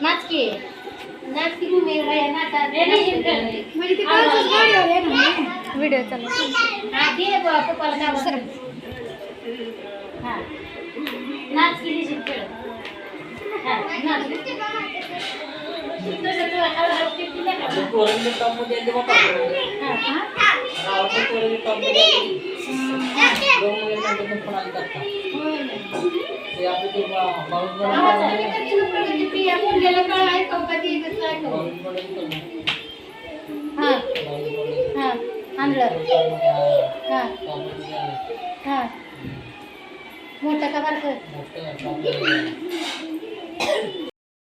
नाचकी नाचकी भूमी नाचा म्हणजे ते व्हिडिओ चालू हा दे पप्पाला काम सर हा नाचकी खेळ हा नाच मोठा का बारक